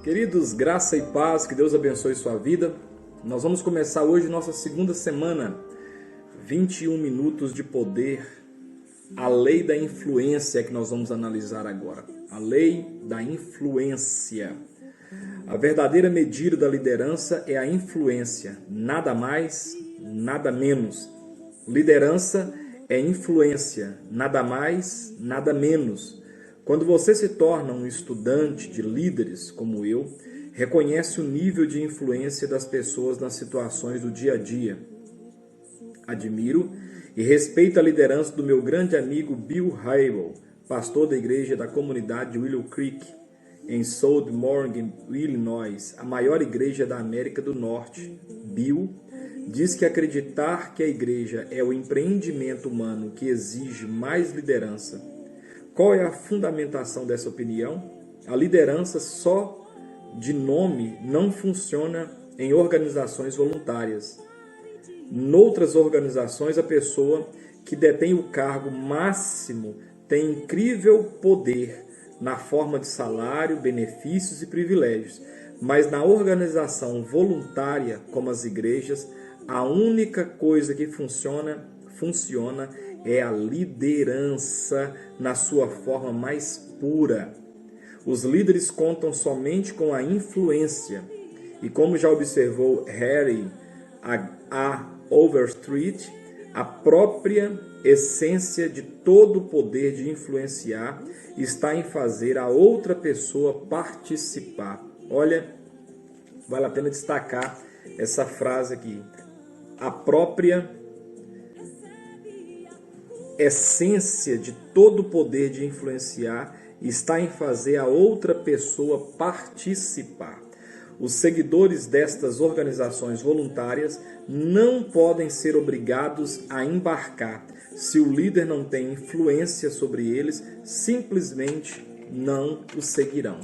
Queridos, graça e paz, que Deus abençoe sua vida. Nós vamos começar hoje nossa segunda semana, 21 minutos de poder, a lei da influência que nós vamos analisar agora. A lei da influência. A verdadeira medida da liderança é a influência, nada mais, nada menos. Liderança é influência, nada mais, nada menos. Quando você se torna um estudante de líderes como eu, reconhece o nível de influência das pessoas nas situações do dia a dia. Admiro e respeito a liderança do meu grande amigo Bill Hybels, pastor da igreja da comunidade Willow Creek, em South Morgan, Illinois, a maior igreja da América do Norte. Bill diz que acreditar que a igreja é o empreendimento humano que exige mais liderança. Qual é a fundamentação dessa opinião? A liderança só de nome não funciona em organizações voluntárias. Noutras organizações, a pessoa que detém o cargo máximo tem incrível poder na forma de salário, benefícios e privilégios. Mas na organização voluntária, como as igrejas, a única coisa que funciona é a liderança na sua forma mais pura. Os líderes contam somente com a influência. E como já observou Harry A. Overstreet, a própria essência de todo o poder de influenciar está em fazer a outra pessoa participar. Olha, vale a pena destacar essa frase aqui. A própria essência de todo o poder de influenciar está em fazer a outra pessoa participar. Os seguidores destas organizações voluntárias não podem ser obrigados a embarcar. Se o líder não tem influência sobre eles, simplesmente não o seguirão.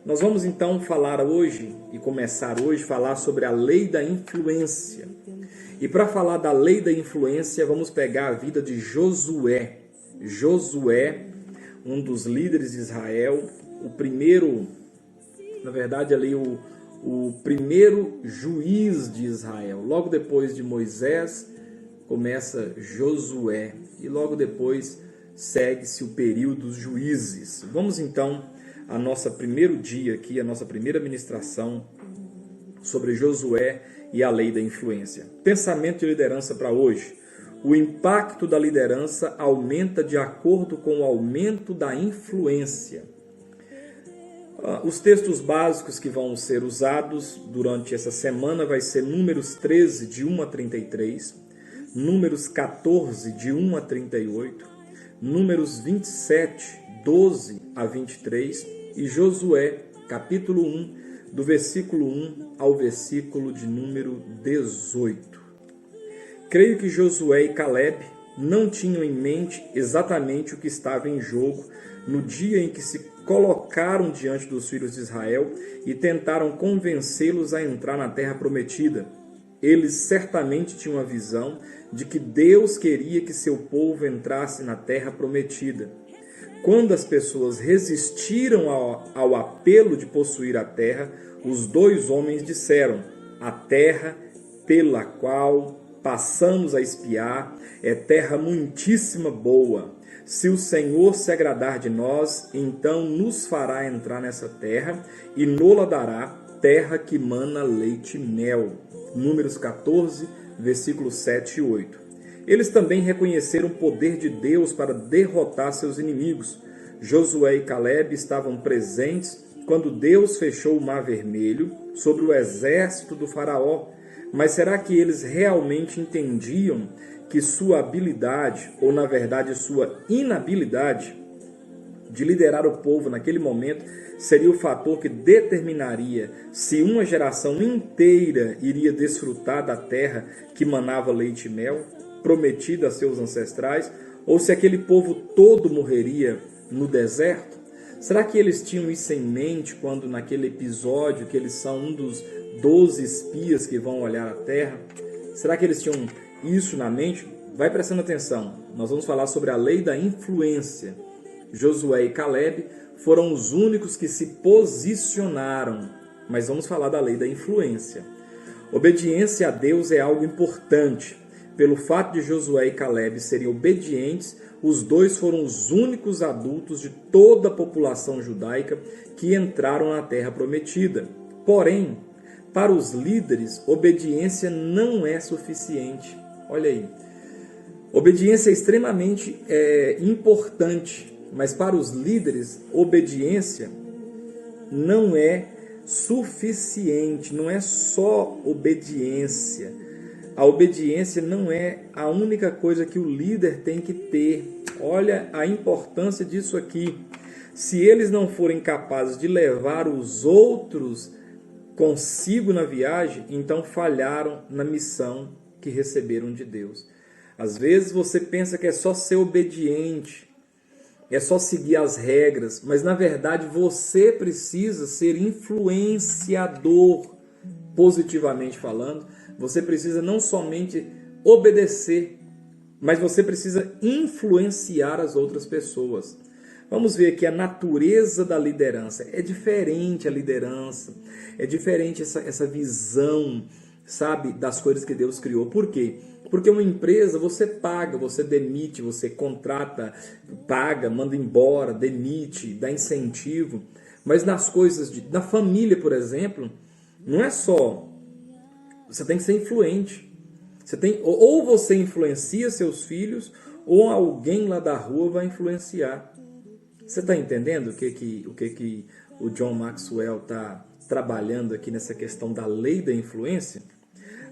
Nós vamos então falar hoje, e começar hoje, falar sobre a lei da influência. E para falar da lei da influência, vamos pegar a vida de Josué. Josué, um dos líderes de Israel, o primeiro, na verdade ali o primeiro juiz de Israel. Logo depois de Moisés, começa Josué. E logo depois segue-se o período dos juízes. Vamos então ao nosso primeiro dia aqui, a nossa primeira ministração sobre Josué e a lei da influência. Pensamento de liderança para hoje. O impacto da liderança aumenta de acordo com o aumento da influência. Os textos básicos que vão ser usados durante essa semana vai ser Números 13, de 1 a 33, Números 14, de 1 a 38, Números 27, 12 a 23 e Josué, capítulo 1, do versículo 1 ao versículo de número 18. Creio que Josué e Caleb não tinham em mente exatamente o que estava em jogo no dia em que se colocaram diante dos filhos de Israel e tentaram convencê-los a entrar na terra prometida. Eles certamente tinham a visão de que Deus queria que seu povo entrasse na terra prometida. Quando as pessoas resistiram ao apelo de possuir a terra, os dois homens disseram: a terra pela qual passamos a espiar é terra muitíssima boa. Se o Senhor se agradar de nós, então nos fará entrar nessa terra e nos dará terra que mana leite e mel. Números 14, versículos 7 e 8. Eles também reconheceram o poder de Deus para derrotar seus inimigos. Josué e Caleb estavam presentes quando Deus fechou o Mar Vermelho sobre o exército do faraó. Mas será que eles realmente entendiam que sua habilidade, ou na verdade sua inabilidade, de liderar o povo naquele momento, seria o fator que determinaria se uma geração inteira iria desfrutar da terra que manava leite e mel, prometida a seus ancestrais, ou se aquele povo todo morreria no deserto? Será que eles tinham isso em mente quando naquele episódio que eles são um dos 12 espias que vão olhar a terra? Será que eles tinham isso na mente? Vai prestando atenção. Nós vamos falar sobre a lei da influência. Josué e Caleb foram os únicos que se posicionaram. Mas vamos falar da lei da influência. Obediência a Deus é algo importante. Pelo fato de Josué e Caleb serem obedientes, os dois foram os únicos adultos de toda a população judaica que entraram na terra prometida. Porém, para os líderes, obediência não é suficiente. Olha aí. Obediência é extremamente importante, mas para os líderes, obediência não é suficiente, não é só obediência. A obediência não é a única coisa que o líder tem que ter. Olha a importância disso aqui. Se eles não forem capazes de levar os outros consigo na viagem, então falharam na missão que receberam de Deus. Às vezes você pensa que é só ser obediente, é só seguir as regras, mas na verdade você precisa ser influenciador, positivamente falando. Você precisa não somente obedecer, mas você precisa influenciar as outras pessoas. Vamos ver aqui a natureza da liderança. É diferente a liderança, é diferente essa visão, sabe, das coisas que Deus criou. Por quê? Porque uma empresa você paga, você demite, você contrata, paga, manda embora, demite, dá incentivo. Mas nas coisas na família, por exemplo, não é só... Você tem que ser influente. Ou você influencia seus filhos, ou alguém lá da rua vai influenciar. Você está entendendo o que o John Maxwell está trabalhando aqui nessa questão da lei da influência?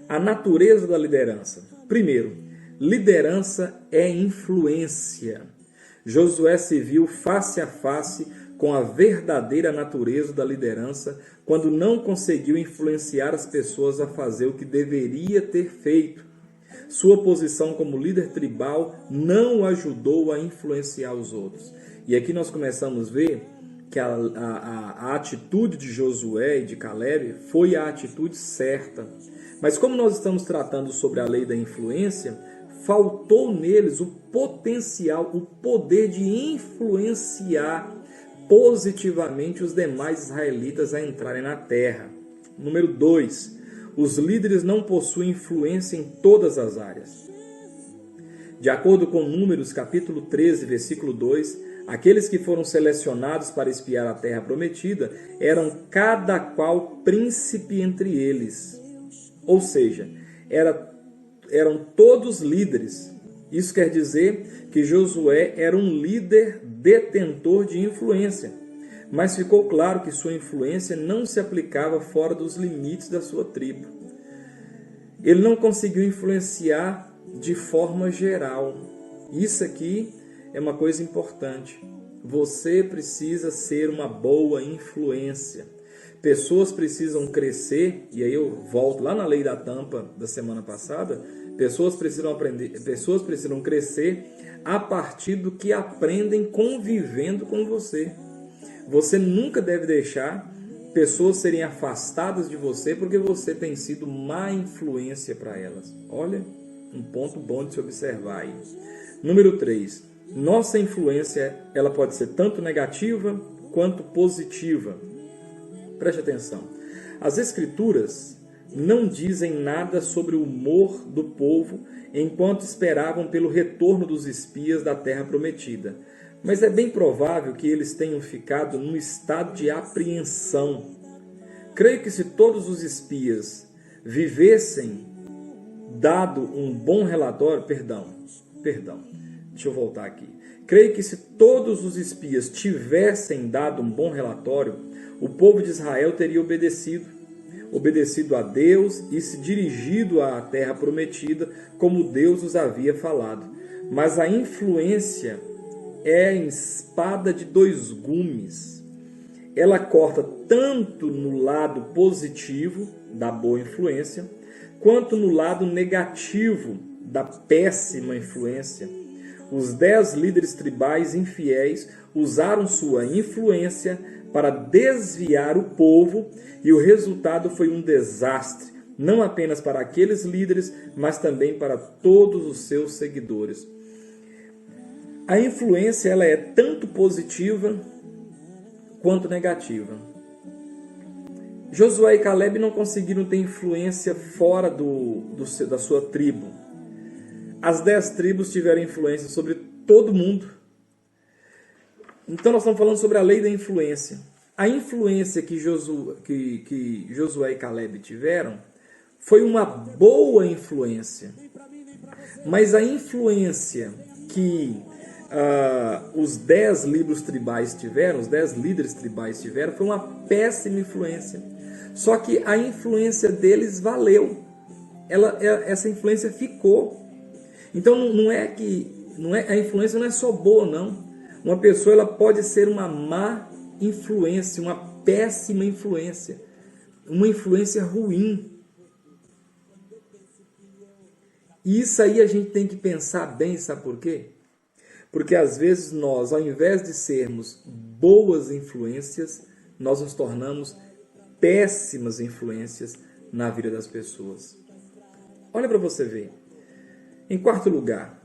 A natureza da liderança. Primeiro, liderança é influência. Josué se viu face a face com a verdadeira natureza da liderança quando não conseguiu influenciar as pessoas a fazer o que deveria ter feito. Sua posição como líder tribal não o ajudou a influenciar os outros. E aqui nós começamos a ver que a atitude de Josué e de Caleb foi a atitude certa. Mas como nós estamos tratando sobre a lei da influência, faltou neles o potencial, o poder de influenciar positivamente os demais israelitas a entrarem na terra. Número 2. Os líderes não possuem influência em todas as áreas. De acordo com Números capítulo 13, versículo 2, aqueles que foram selecionados para espiar a terra prometida eram cada qual príncipe entre eles. Ou seja, eram todos líderes. Isso quer dizer que Josué era um líder detentor de influência, mas ficou claro que sua influência não se aplicava fora dos limites da sua tribo. Ele não conseguiu influenciar de forma geral. Isso aqui é uma coisa importante. Você precisa ser uma boa influência. Pessoas precisam crescer, e aí eu volto lá na lei da tampa da semana passada. Pessoas precisam aprender, pessoas precisam crescer a partir do que aprendem convivendo com você. Você nunca deve deixar pessoas serem afastadas de você porque você tem sido má influência para elas. Olha, um ponto bom de se observar aí. Número 3. Nossa influência ela pode ser tanto negativa quanto positiva. Preste atenção. As Escrituras não dizem nada sobre o humor do povo enquanto esperavam pelo retorno dos espias da terra prometida. Mas é bem provável que eles tenham ficado num estado de apreensão. Creio que se todos os espias vivessem dado um bom relatório... Deixa eu voltar aqui. Creio que se todos os espias tivessem dado um bom relatório, o povo de Israel teria obedecido a Deus e se dirigido à terra prometida, como Deus os havia falado. Mas a influência é a espada de dois gumes. Ela corta tanto no lado positivo da boa influência, quanto no lado negativo da péssima influência. Os 10 líderes tribais infiéis usaram sua influência para desviar o povo e o resultado foi um desastre, não apenas para aqueles líderes, mas também para todos os seus seguidores. A influência ela é tanto positiva quanto negativa. Josué e Caleb não conseguiram ter influência fora da sua tribo. As 10 tribos tiveram influência sobre todo mundo. Então nós estamos falando sobre a lei da influência. A influência que Josué e Caleb tiveram foi uma boa influência. Mas a influência que os 10 líderes tribais tiveram, foi uma péssima influência. Só que a influência deles valeu. Essa influência ficou. Então a influência não é só boa, não. Uma pessoa ela pode ser uma má influência, uma péssima influência, uma influência ruim. E isso aí a gente tem que pensar bem, sabe por quê? Porque às vezes nós, ao invés de sermos boas influências, nós nos tornamos péssimas influências na vida das pessoas. Olha para você ver. Em quarto lugar,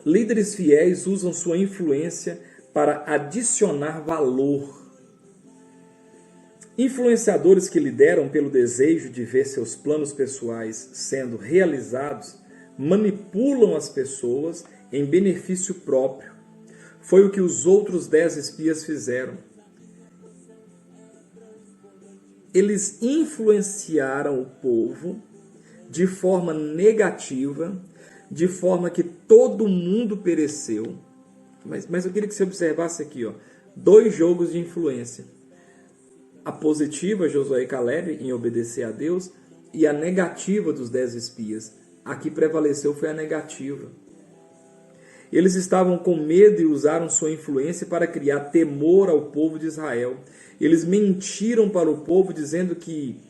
líderes fiéis usam sua influência para adicionar valor. Influenciadores que lideram pelo desejo de ver seus planos pessoais sendo realizados manipulam as pessoas em benefício próprio. Foi o que os outros 10 espias fizeram. Eles influenciaram o povo de forma negativa, de forma que todo mundo pereceu. Mas eu queria que você observasse aqui, 2 jogos de influência. A positiva, Josué e Caleb, em obedecer a Deus, e a negativa dos 10 espias. A que prevaleceu foi a negativa. Eles estavam com medo e usaram sua influência para criar temor ao povo de Israel. Eles mentiram para o povo dizendo que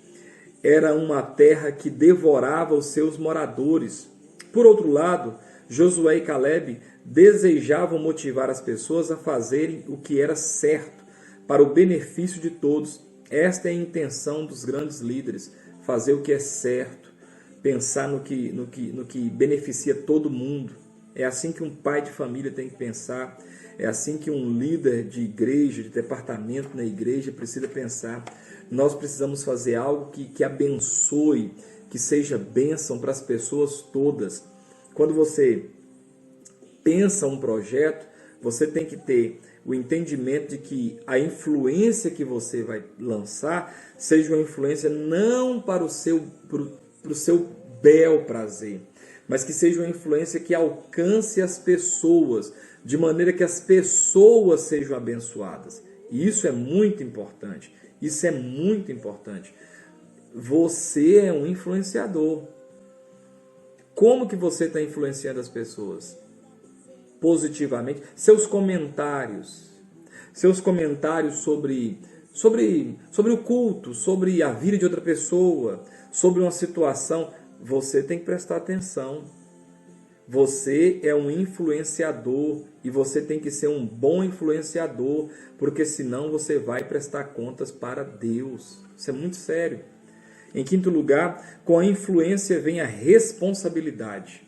era uma terra que devorava os seus moradores. Por outro lado, Josué e Caleb desejavam motivar as pessoas a fazerem o que era certo, para o benefício de todos. Esta é a intenção dos grandes líderes, fazer o que é certo, pensar no que beneficia todo mundo. É assim que um pai de família tem que pensar, é assim que um líder de igreja, de departamento na igreja precisa pensar. Nós precisamos fazer algo que abençoe, que seja bênção para as pessoas todas. Quando você pensa um projeto, você tem que ter o entendimento de que a influência que você vai lançar seja uma influência não para o seu bel prazer, mas que seja uma influência que alcance as pessoas, de maneira que as pessoas sejam abençoadas. E isso é muito importante. Isso é muito importante. Você é um influenciador. Como que você está influenciando as pessoas? Positivamente. Seus comentários sobre o culto, sobre a vida de outra pessoa, sobre uma situação, você tem que prestar atenção. Você é um influenciador e você tem que ser um bom influenciador, porque senão você vai prestar contas para Deus. Isso é muito sério. Em quinto lugar, com a influência vem a responsabilidade.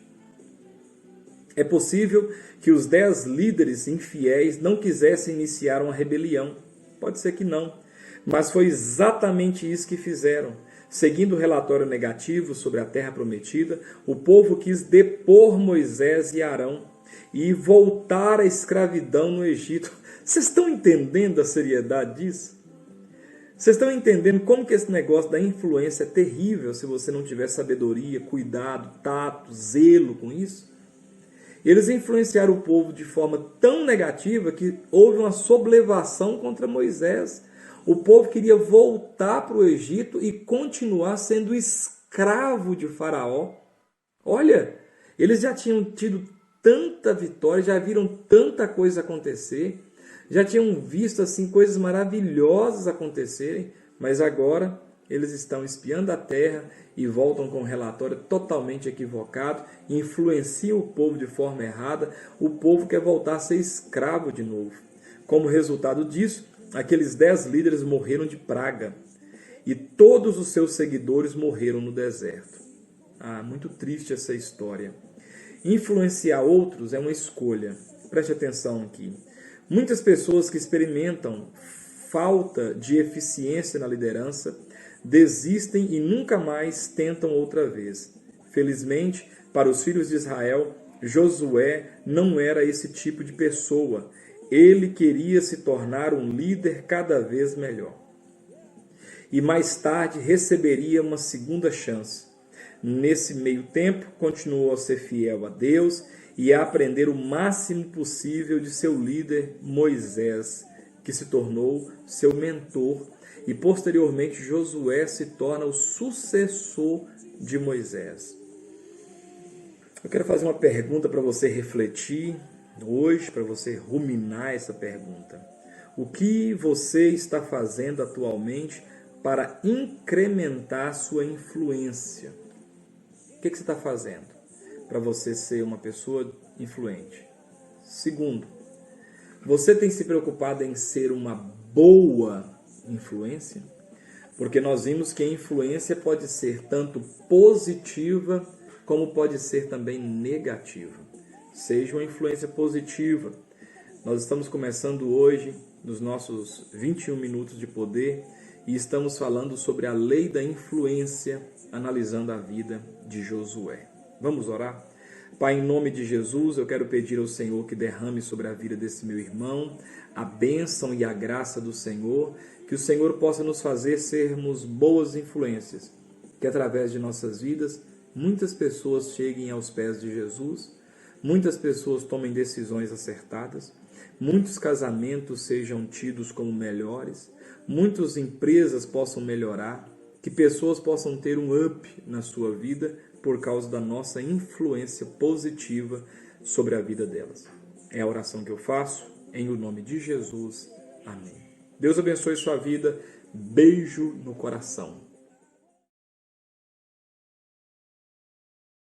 É possível que os 10 líderes infiéis não quisessem iniciar uma rebelião. Pode ser que não. Mas foi exatamente isso que fizeram. Seguindo o relatório negativo sobre a terra prometida, o povo quis depor Moisés e Arão e voltar à escravidão no Egito. Vocês estão entendendo a seriedade disso? Vocês estão entendendo como que esse negócio da influência é terrível se você não tiver sabedoria, cuidado, tato, zelo com isso? Eles influenciaram o povo de forma tão negativa que houve uma sublevação contra Moisés. O povo queria voltar para o Egito e continuar sendo escravo de Faraó. Olha, eles já tinham tido tanta vitória, já viram tanta coisa acontecer, já tinham visto assim coisas maravilhosas acontecerem, mas agora eles estão espiando a terra e voltam com um relatório totalmente equivocado, influenciam o povo de forma errada, o povo quer voltar a ser escravo de novo. Como resultado disso, aqueles 10 líderes morreram de praga e todos os seus seguidores morreram no deserto. Muito triste essa história. Influenciar outros é uma escolha. Preste atenção aqui. Muitas pessoas que experimentam falta de eficiência na liderança, desistem e nunca mais tentam outra vez. Felizmente, para os filhos de Israel, Josué não era esse tipo de pessoa. Ele queria se tornar um líder cada vez melhor. E mais tarde receberia uma segunda chance. Nesse meio tempo, continuou a ser fiel a Deus e a aprender o máximo possível de seu líder Moisés, que se tornou seu mentor, e posteriormente Josué se torna o sucessor de Moisés. Eu quero fazer uma pergunta para você refletir hoje, para você ruminar essa pergunta. O que você está fazendo atualmente para incrementar sua influência? O que você está fazendo para você ser uma pessoa influente? Segundo, você tem se preocupado em ser uma boa influência? Porque nós vimos que a influência pode ser tanto positiva como pode ser também negativa. Seja uma influência positiva. Nós estamos começando hoje nos nossos 21 minutos de poder e estamos falando sobre a lei da influência, analisando a vida de Josué. Vamos orar? Pai, em nome de Jesus, eu quero pedir ao Senhor que derrame sobre a vida desse meu irmão a bênção e a graça do Senhor, que o Senhor possa nos fazer sermos boas influências, que através de nossas vidas muitas pessoas cheguem aos pés de Jesus, muitas pessoas tomem decisões acertadas, muitos casamentos sejam tidos como melhores, muitas empresas possam melhorar, que pessoas possam ter um up na sua vida por causa da nossa influência positiva sobre a vida delas. É a oração que eu faço, em o nome de Jesus. Amém. Deus abençoe sua vida. Beijo no coração.